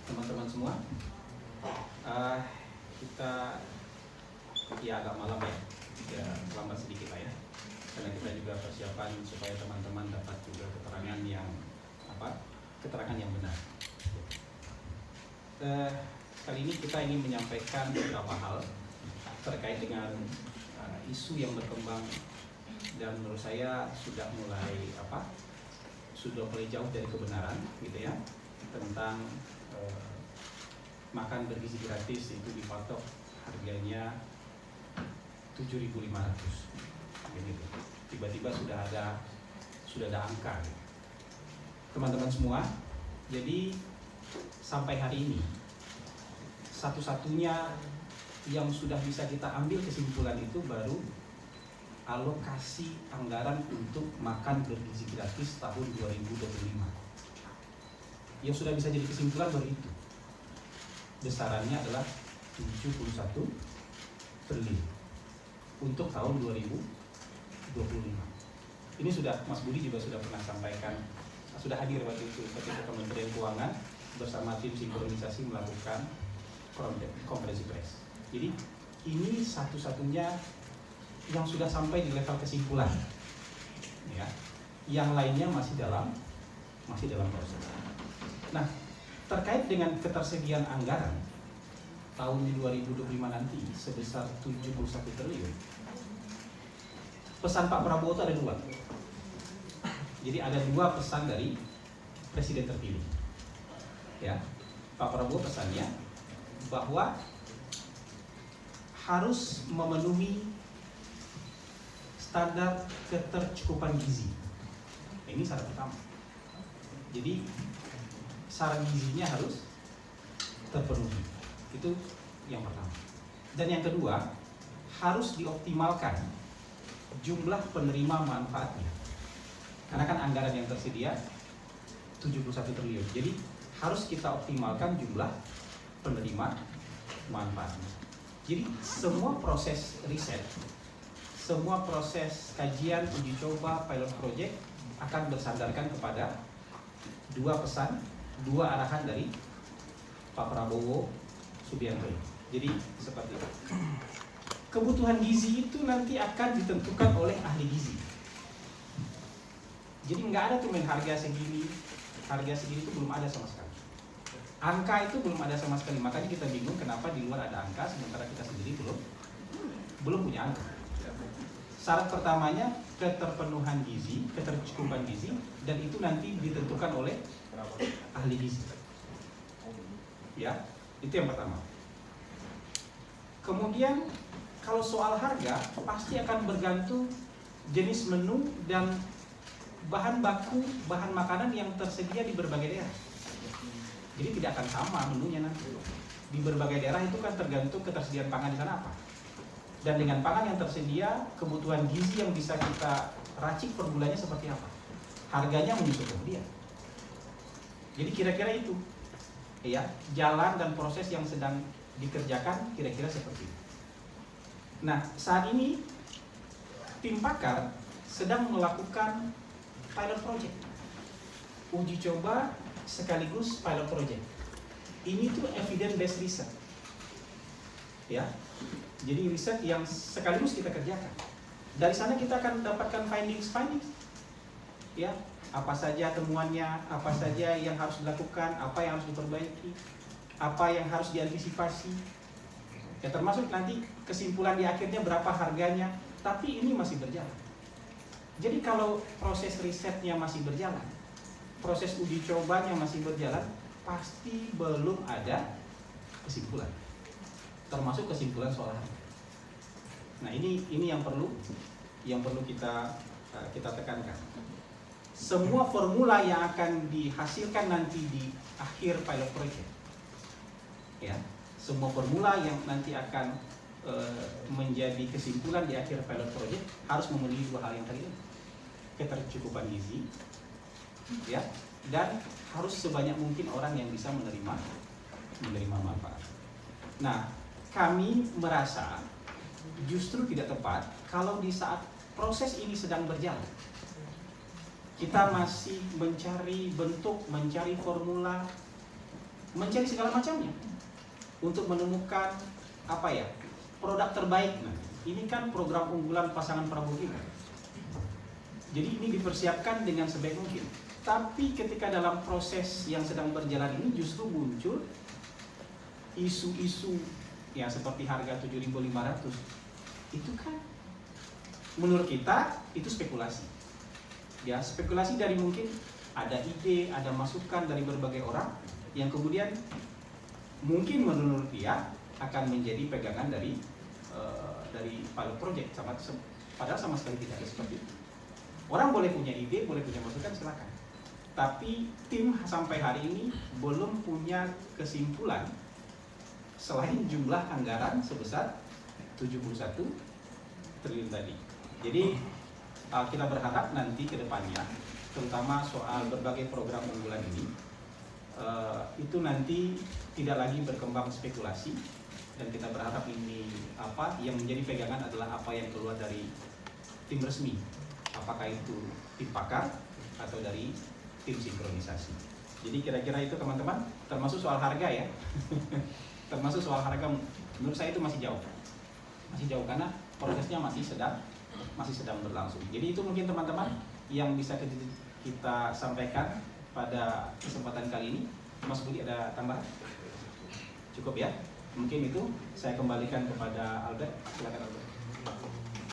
teman-teman semua. Kita ya agak malam ya lambat sedikit lah ya, karena kita juga persiapan supaya teman-teman dapat juga keterangan yang benar. Kali ini kita ingin menyampaikan beberapa hal terkait dengan isu yang berkembang dan menurut saya sudah mulai jauh dari kebenaran gitu ya, tentang makan bergizi gratis itu dipatok harganya 7.500 gitu. Tiba-tiba sudah ada angka gitu. Teman-teman semua, jadi sampai hari ini satu-satunya yang sudah bisa kita ambil kesimpulan itu baru alokasi anggaran untuk makan bergizi gratis tahun 2025. Yang sudah bisa jadi kesimpulan baru itu. Besarannya adalah 71 triliun untuk tahun 2025. Ini sudah Mas Budi juga sudah pernah sampaikan, sudah hadir waktu itu ketika Kementerian Keuangan bersama tim sinkronisasi melakukan konferensi pers. Jadi ini satu-satunya yang sudah sampai di level kesimpulan, ya. Yang lainnya masih dalam proses. Nah, terkait dengan ketersediaan anggaran tahun 2025 nanti sebesar 71 triliun, pesan Pak Prabowo itu ada dua. Jadi ada dua pesan dari Presiden terpilih. Ya, Pak Prabowo pesannya bahwa harus memenuhi standar ketercukupan gizi. Ini syarat pertama. Jadi syarat gizinya harus terpenuhi. Itu yang pertama. Dan yang kedua, harus dioptimalkan jumlah penerima manfaatnya. Karena kan anggaran yang tersedia 71 triliun. Jadi harus kita optimalkan jumlah penerima manfaatnya. Jadi semua proses riset, semua proses kajian, uji coba, pilot project akan bersandarkan kepada dua pesan, dua arahan dari Pak Prabowo Subianto. Jadi seperti itu. Kebutuhan gizi itu nanti akan ditentukan oleh ahli gizi. Jadi nggak ada tuh harga segini itu belum ada sama sekali. Angka itu belum ada sama sekali, makanya kita bingung kenapa di luar ada angka sementara kita sendiri belum punya angka. Syarat pertamanya keterpenuhan gizi, ketercukupan gizi, dan itu nanti ditentukan oleh ahli gizi. Ya, itu yang pertama. Kemudian kalau soal harga pasti akan bergantung jenis menu dan bahan baku, bahan makanan yang tersedia di berbagai daerah. Jadi tidak akan sama menunya nanti. Di berbagai daerah itu kan tergantung ketersediaan pangan di sana apa. Dan dengan pangan yang tersedia, kebutuhan gizi yang bisa kita racik per bulannya seperti apa. Harganya menyesuaikan dia. Jadi kira-kira itu. Ya, jalan dan proses yang sedang dikerjakan kira-kira seperti itu. Nah, saat ini tim pakar sedang melakukan pilot project. Uji coba sekaligus pilot project. Ini tuh evidence based research. Ya. Jadi riset yang sekaligus kita kerjakan. Dari sana kita akan mendapatkan findings. Ya, apa saja temuannya, apa saja yang harus dilakukan, apa yang harus diperbaiki, apa yang harus diantisipasi. Ya, termasuk nanti kesimpulan di akhirnya berapa harganya, tapi ini masih berjalan. Jadi kalau proses risetnya masih berjalan, proses uji cobanya masih berjalan, pasti belum ada kesimpulan. Termasuk kesimpulan soal harga. Nah, ini yang perlu kita tekankan. Semua formula yang akan dihasilkan nanti di akhir pilot project, ya, semua formula yang nanti akan menjadi kesimpulan di akhir pilot project harus memenuhi dua hal yang tadi, ketercukupan gizi, ya, dan harus sebanyak mungkin orang yang bisa menerima manfaat. Nah, kami merasa justru tidak tepat kalau di saat proses ini sedang berjalan kita masih mencari bentuk, mencari formula, mencari segala macamnya untuk menemukan apa ya, produk terbaik. Nah, ini kan program unggulan pasangan Prabowo Gibran. Jadi ini dipersiapkan dengan sebaik mungkin. Tapi ketika dalam proses yang sedang berjalan ini justru muncul isu-isu ya seperti harga 7.500. Itu kan menurut kita itu spekulasi. Ya, spekulasi dari mungkin ada ide, ada masukan dari berbagai orang yang kemudian mungkin menurut dia akan menjadi pegangan dari pilot project, padahal sama sekali tidak ada seperti itu. Orang boleh punya ide, boleh punya masukan, silakan. Tapi tim sampai hari ini belum punya kesimpulan selain jumlah anggaran sebesar 71 triliun tadi. Jadi kita berharap nanti ke depannya, terutama soal berbagai program unggulan ini, itu nanti tidak lagi berkembang spekulasi, dan kita berharap ini apa yang menjadi pegangan adalah apa yang keluar dari tim resmi, apakah itu tim pakar atau dari tim sinkronisasi. Jadi kira-kira itu teman-teman, termasuk soal harga ya. Termasuk soal harga, menurut saya itu masih jauh karena prosesnya masih sedang berlangsung. Jadi itu mungkin teman-teman yang bisa kita sampaikan pada kesempatan kali ini. Mas Budi ada tambahan? Cukup ya? Mungkin itu saya kembalikan kepada Albert. Silakan Albert.